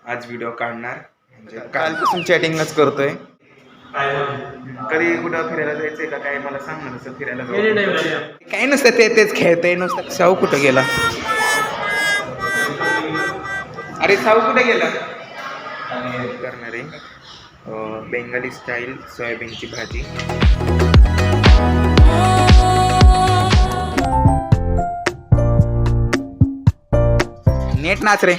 आज व्हिडिओ काढणार. म्हणजे कालपासून चॅटिंगच करतोय. कधी कुठं फिरायला जायचंय का काय मला सांग ना. तसं फिरायला काही नसतं तेच खेळतंय नुसतं. साऊ कुठं गेला? अरे साऊ कुठे गेला? करणार आहे बेंगाली स्टाईल सोयाबीनची भाजी. नेट नाच रे.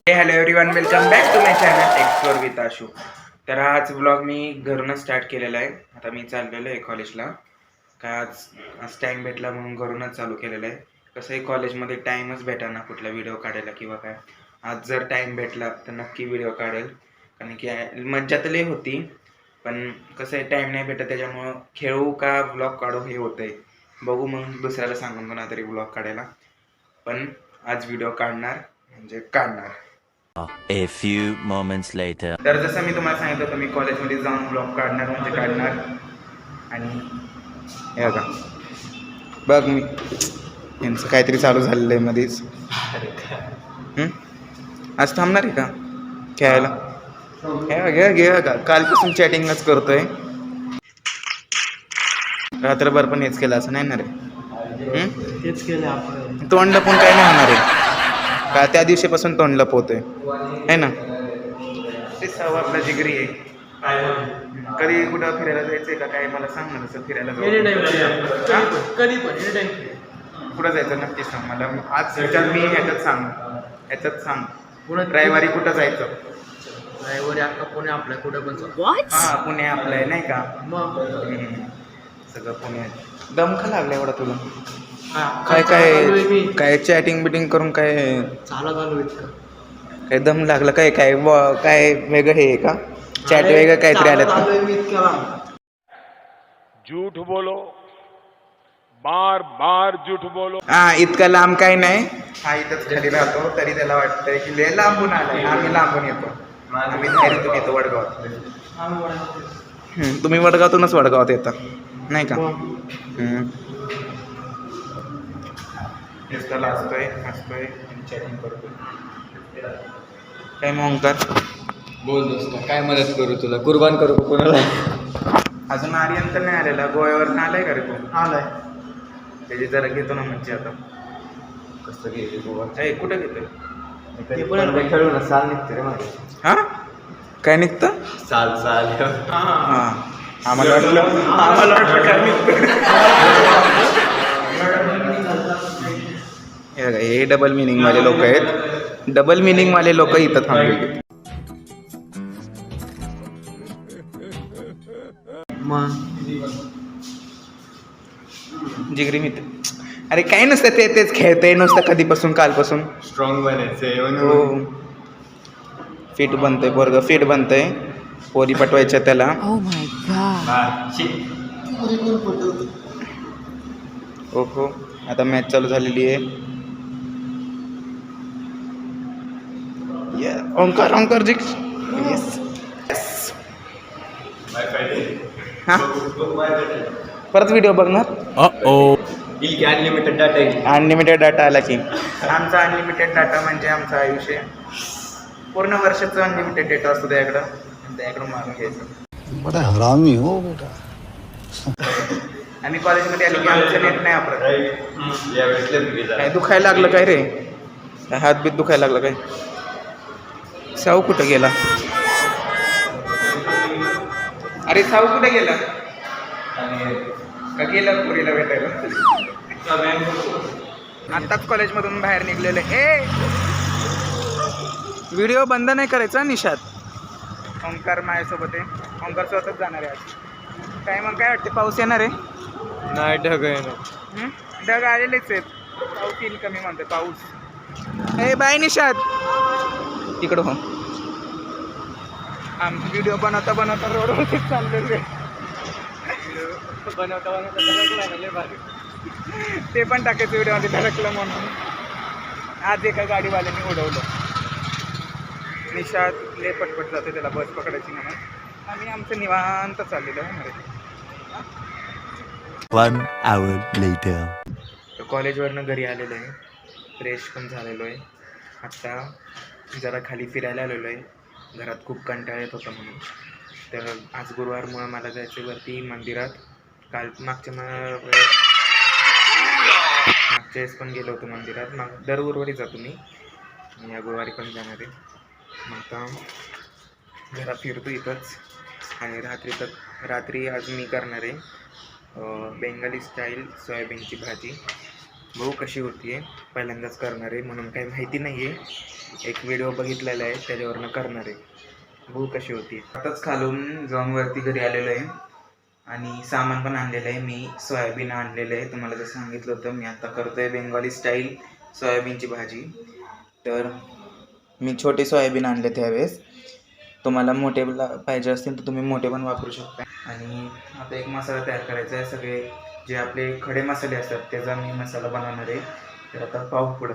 Hello everyone, welcome back to my channel explore with Ashu. तर आज व्लॉग मी घरूनच स्टार्ट केलेला आहे. आता मी चाललेलो आहे कॉलेजला. काय आज टाईम भेटला म्हणून घरूनच चालू केलेलं आहे. कसं आहे कॉलेजमध्ये टाईमच भेटाना कुठला व्हिडिओ काढायला किंवा काय. आज जर टाईम भेटला तर नक्की व्हिडिओ काढेल, कारण की मज्जा तर लई होती. पण कसं आहे टाईम नाही भेटत, त्याच्यामुळं खेळू का व्लॉग काढू हे होतं आहे. बघू मग दुसऱ्याला सांगून कोणातरी व्लॉग काढायला. पण आज व्हिडिओ काढणार म्हणजे काढणार. A few moments later. तर जसं मी तुम्हाला सांगितलं होतं, मी कॉलेजमध्ये जाऊन व्लॉग काढणार म्हणजे काढणार. आणि हे बघा बघ, मी यांचं काहीतरी चालू झालेलं आहे मध्येच. आज थांबणार आहे का खेळायला? घ्या घ्या का कालपासून चॅटिंगच करतोय. रात्रभर पण हेच केलं असं नाही ना रे. तेच केलं आपण. तोंड लपवून काय नाही होणार आहे का? त्या दिवशीपासून तोंड लपवतोय है ना. ते सव आपला जिगरी आहे. कधी कुठं फिरायला जायचंय का काय मला सांग ना. तसं फिरायला कधी पण कुठं जायचं नक्की सांग मला. आज ह्याच्यात सांग रविवारी कुठं जायचं? रविवारी अख्खा पुणे आपल्या कुठं पण. हा पुणे आपलं आहे नाही का. सगळं पुणे. दमखा लागला एवढा तुला? काय काय काय चॅटिंग बिटिंग करून काय चालत आलो इतकं. काय दम लागला काय काय काय वेगळं हे का? चॅट वेगळं काहीतरी आलं. झूठ बोलो, बार बार झूठ बोलो. हा इतका लांब काही नाही. हा इथंच खाली राहतो तरी त्याला वाटतंय की लय लांबून आलाय. आम्ही लांबून येतो. आम्ही धैर्यातून येतो वडगावात. तुम्ही वडगावातूनच वडगावात येता नाही का? नुसतं हसतोय चॅटिंग करतोय. काय मग ओंकार बोल दोस्त, काय मदत करू तुला? कुर्बान करू कोणाला? अजून आर्यन तर नाही आलेला. गोव्यावर आलाय का रे तू? आलाय. त्याची जरा घेतो ना म्हणजे आता. कसं गेली गोवा? कुठं घेतोय? ते पण खेळू ना. साल निघते रे माझे. हा काय निघतं? साल हा आम्हाला वाटलं काय निघतं. हे डबल मिनिंग वाले लोक आहेत. डबल मिनिंग वाले लोक इथं थांबले. जिगरी मित्र. अरे काही नसतं तेच खेळतंय नुसतं कधीपासून कालपासून. स्ट्रॉंग बनायचंय. हो फिट बनतंय पोरगं. फिट बनतंय. पोरी पटवायच्या त्याला. हो आता मॅच चालू झालेली आहे. ओंकार जी. येस हां परत व्हिडिओ बघणार. अनलिमिटेड डाटा आहे. अनलिमिटेड डाटा आला की. आमचा अनलिमिटेड डाटा म्हणजे आमचं आयुष्य. पूर्ण वर्षाचं अनलिमिटेड डेटा असतो त्याकडून मागून घ्यायचं. बड़ा हरामी हो बेटा. आम्ही कॉलेजमध्ये आलो की आमचं नेट नाही वापरत. काय दुखायला लागलं काय रे? काय हात बीत दुखायला लागलं काय? साऊ कुठं गेला? अरे साऊ कुठे गेला? का गेला पोरीला भेटायला? आत्ताच कॉलेजमधून बाहेर निघलेलं. व्हिडिओ बंद नाही करायचा निशात. ओंकार माझ्यासोबत आहे. ओंकार सोबतच जाणार आहे आज. काय मग काय वाटते? पाऊस येणार आहे? नाही ढग आहे. ढग आलेलेच आहेत. पाऊस येईल कमी म्हणते पाऊस. बाय निशात तिकडं हो. आमची व्हिडिओ बनवता रोडवरतीच चाललेले. बनवता ते पण टाकायचं व्हिडिओमध्ये धडकलं म्हणून. आज एका गाडीवाल्याने उडवलं. निशा तिथले पटपट जाते, त्याला बस पकडायची म्हणून. आम्ही आमचं निवांत चाललेलो आहे ना. 1 hour later. कॉलेजवरनं घरी आलेलो आहे, फ्रेश पण झालेलो आहे. आत्ता जरा खाली फिरायला आलेलो आहे, घरात खूप कंटाळा येत होता म्हणून. तर आज गुरुवारमुळं मला जायचं वरती मंदिरात. काल मागच्या वेळेस पण गेलो होतो मंदिरात. दर गुरुवारी जातो मी, या गुरुवारी पण जाणार आहे. मग आता जरा फिरतो इथंच. आणि रात्री आज मी करणार आहे बेंगाली स्टाईल सोयाबीनची भाजी. बघू कशी होती आहे, पहिल्यांदाच करणार आहे म्हणून काही माहिती नाही आहे. एक व्हिडिओ बघितलेला आहे त्याच्यावरनं करणार आहे, बघू कशी होती. आताच खालून जाऊन वरती घरी आलेलो आहे आणि सामान पण आणलेलं आहे. मी सोयाबीन आणलेलं आहे, तुम्हाला जसं सांगितलं होतं. मी आता करतो आहे बेंगाली स्टाईल सोयाबीनची भाजी. तर मी छोटे सोयाबीन आणले त्यावेळेस. तुम्हाला मोठे पाहिजे असतील तर तुम्ही मोठे पण वापरू शकता. आणि आता एक मसाला तयार करायचा आहे. सगळे जे आपले खडे मसाले असतात त्याचा मी मसाला बनवणार आहे. तर आता पाहू पुढं.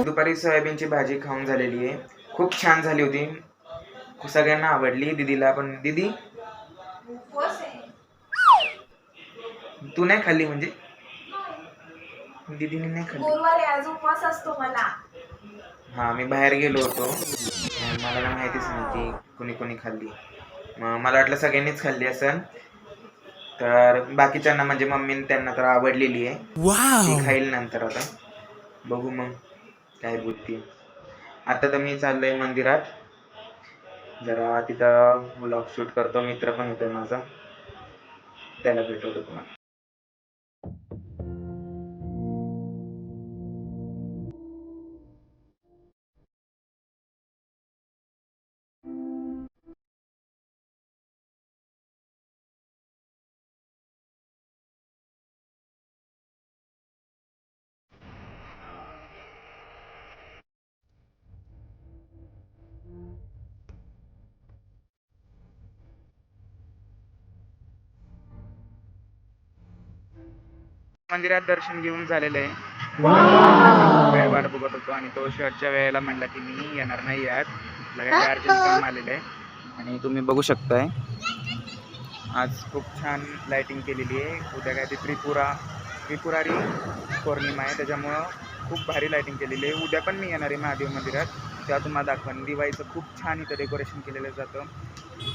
दुपारी सोयाबीनची भाजी खाऊन झालेली आहे, खूप छान झाली होती, सगळ्यांना आवडली. दीदीला पण. दीदी तू नाही खाल्ली म्हणजे? दीदीने नाही खाल्ली. गुरुवारी आज उपवास असतो मला. हा, मी बाहेर गेलो होतो, मला काय माहितीच नाही की कोणी कोणी खाल्ली. मला वाटलं सगळ्यांनीच खाल्ली असेल. तर बाकीच्यांना म्हणजे मम्मीने त्यांना तर आवडलेली आहे, ती खाईल नंतर. आता बघू मग काय बोलते. आता तर मी चाललोय मंदिरात, जरा तिथं व्लॉग शूट करतो. मित्र पण होतोय माझा, त्याला भेटवतो तुम्हाला. मंदिरात दर्शन घेऊन झालेलं आहे. वेळ वाट बघत होतो आणि तो शर्टच्या वेळेला म्हणला की मी येणार नाही यार, लगेच अर्जंट काम आलेलं आहे. आणि तुम्ही बघू शकताय आज खूप छान लाइटिंग केलेली आहे. उद्या काय ते त्रिपुरारी पौर्णिमा आहे, त्याच्यामुळं खूप भारी लाइटिंग केलेली आहे. उद्या पण मी येणार आहे महादेव मंदिरात, तेव्हा तुम्हाला दाखवण. दिवाळीचं खूप छान इथं डेकोरेशन केलेलं जातं,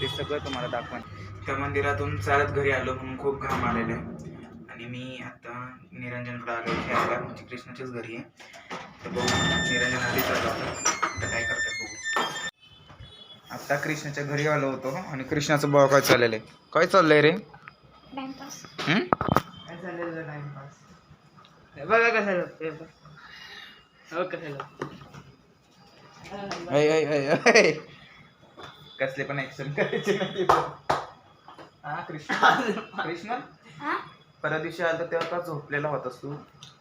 ते सगळं तुम्हाला दाखवण. त्या मंदिरातून चालत घरी आलो म्हणून खूप घाम आलेलं आहे. आणि मी आता निरंजनकडे आलो खेळायला, म्हणजे कृष्णाच्याच घरी आहे. तर बघू, निरंजन आधी चालू आता काय करतात बघू. आता कृष्णाच्या घरी आलो होतो आणि कृष्णाचं भाव काय चाललेलं आहे. काय चाललंय रे? टाइमपास. काय चाललेलं टाइमपास? बघा कसं कसले पण ऍक्शन करायचे नाही. हा कृष्ण परवा दिवशी आलं तेव्हा का झोपलेला होतास तू?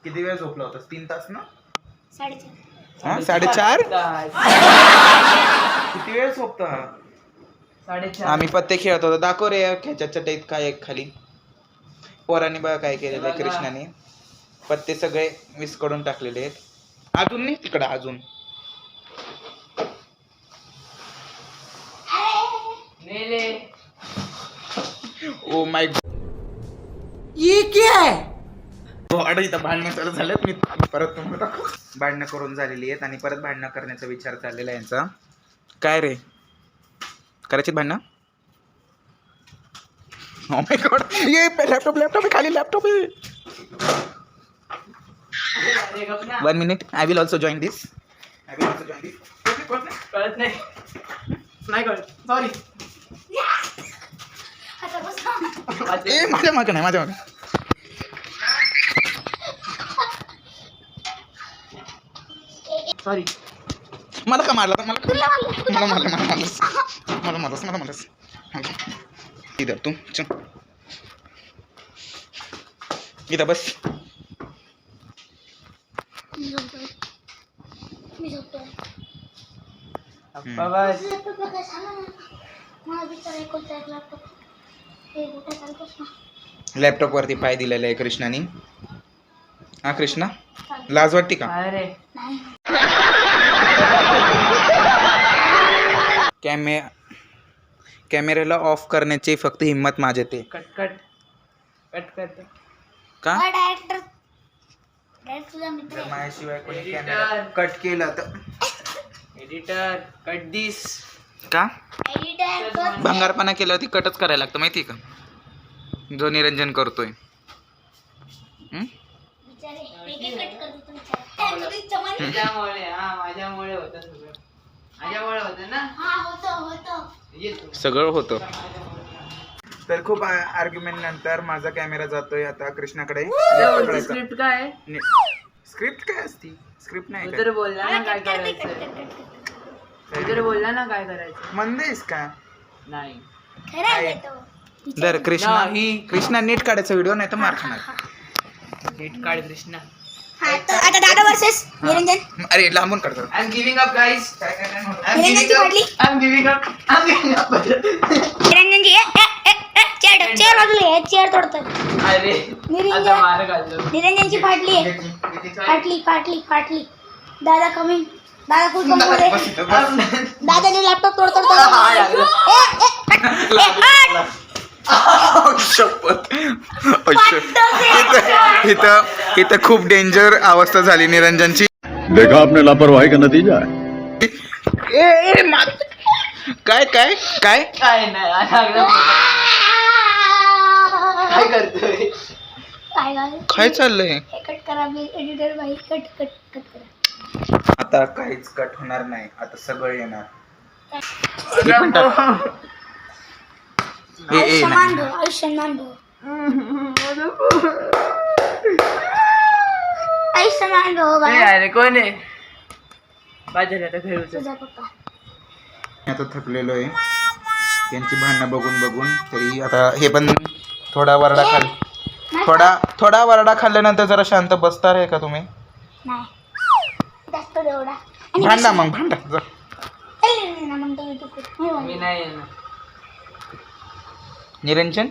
किती वेळ झोपला होतास? 3 तास ना? 4:30. 4:30. किती वेळ झोपतो हा? 4:30. आम्ही पत्ते खेळत होतो. दाखव रे खेळच्या चटईत काय एक खाली. पोरांनी बघा काय केलेलं आहे कृष्णाने. पत्ते सगळे विस्कडून टाकलेले आहेत. अजून नाही तिकडं अजून. ओ माय ये क्या है? गॉड, इथं भांडणं चालू झालेत. मी परत तुम्हाला भांडणं करून झालेली आहेत आणि परत भांडणं करण्याचा विचार चाललेला आहे यांचा. काय रे करायची भांडणं? ओ माय गॉड, ये लॅपटॉप आहे खाली, लॅपटॉप आहे. 1 minute, I will also join this. कळत नाही कळत. सॉरी. आता बस. ए माझ्या मागे नाही, माझ्या मागे. सॉरी. मला का मारला? मला मारलंस. इधर तू चल, इथं बस. मी झोपतोय. बस. लॅपटॉपला काय सांगा ना. मला बिचारा एकोणचा एक लॅपटॉप. हे कुठे चालतोस ना. लॅपटॉप वरती पाय दिलेला आहे कृष्णाने. हा कृष्णा, लाज वाटते का? अरे नाही. कॅमेऱ्याला ऑफ करण्याची फक्त हिंमत माझे ते कट. का? डायरेक्टर तुझा मित्र जर आहे. माझ्याशिवाय कोणी कॅमेरा कट केला तर एडिटर कट दिस. का? एडिटर भंगारपणा केल्यावरती कटच करायला लागतं, माहिती आहे का? जो निरंजन करतोय. बिचारे एक कट करतो तुमच्या. तुझी चमन. माझ्यामुळे होतं सगळं. माझ्यामुळे होतं ना. हा होतं. येतो. सगळं होतं. तर खूप आर्ग्युमेंट नंतर माझा कॅमेरा जातोय आता कृष्णाकडे. स्क्रिप्ट काय? स्क्रिप्ट काय असती? स्क्रिप्ट नाही उधर बोलला ना काय कट कर करायचं. उधर बोलला ना काय करायचं. मंदेस का? नाही. खरं आहे तो. जर नाही. कृष्णा नीट काढायचा व्हिडिओ, नाही तर मार खाणार. नीट काढ कृष्णा. हा तर आता दादा वर्सेस निरंजन. अरे लांबून काढतो. I am giving up guys. निरंजनची फाडली. I am giving up. निरंजनची चेअर बाजूला आहे. चेअर तोडतोय. अरे निरंजन. आता मार घालतो. निरंजनची फाटली आहे. फाटली. दादा कमिंग. दादा फुल मध्ये. दादाने लॅपटॉप तोडतो. इथं खूप डेंजर अवस्था झाली निरंजनची. देखा आपने लापरवाही का नतीजा है. काय काय काय काय नाही लागलं. काय करतोय? काय झालं? काय चाललंय? कट करा. मी एडिटर भाई कट करा. आता काहीच कट होणार नाही. आता सगळं येणार. आयुष्यमान भाऊ. बाळा. अरे कोण आहे? बाजार आता खेळूचं. तुझा पप्पा. आता थकलेलो आहे यांची भांडणं बघून तरी आता हे पण थोडा वरडा खाल्ल्यानंतर जरा शांत बसणार आहे का तुम्ही? नाही जास्त एवढा. भांडा जा. मी नाही येणार. निरंजन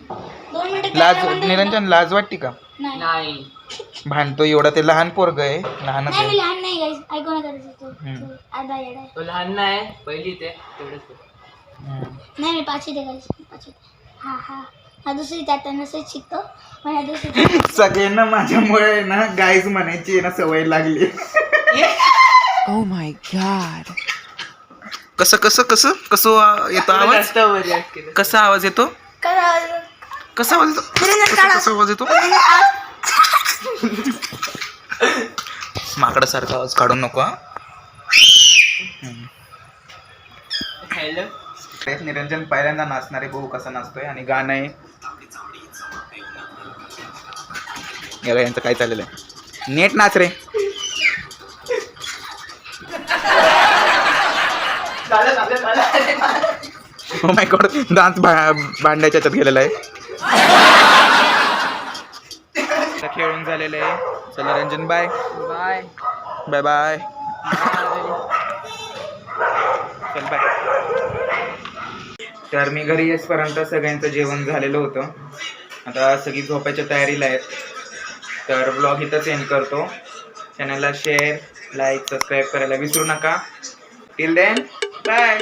2 मिनिटं निरंजन लाज वाटते का? नाही. भांडतो एवढा, ते लहान पोरग आहे. लहानच नाही. मी आहे. लहान नाही गाईस. ऐकू नका त्याचं. आधा येडा आहे. तो लहान नाही. पहिली ते तेवढंच. नाही मी 5वीत आहे गाईस. हा दुसरी त्यात नसेच शिकतो. पण ह्या दुसरी सगळ्यांना माझ्यामुळे ना गाईज म्हणायची ना सवय लागली. Oh my god. कसं येतो आवाज? जास्त overreact केलं. कसा आवाज येतो? कसा आवाज येतो? माकडासारखा आवाज काढू नको. हॅलो. निरंजन पहिल्यांदा नाचणारे भाऊ कसा नाचतोय आणि गाणं आहे. यांचं काय चाललेलं आहे? नेट नाच रे. ओ माय गॉड, डान्स भांड्याच्या ह्याच्यात गेलेला आहे. खेळून झालेलं आहे. चला Ranjan bye bye. Bye bye. चल बाय. तर मी घरी येईपर्यंत सगळ्यांचं जेवण झालेलं होतं आता सगळी झोपायच्या तयारीला आहेत. तर ब्लॉग इथंच एंड करतो. चॅनलला शेअर, लाईक, सबस्क्राईब करायला विसरू नका. Till then bye.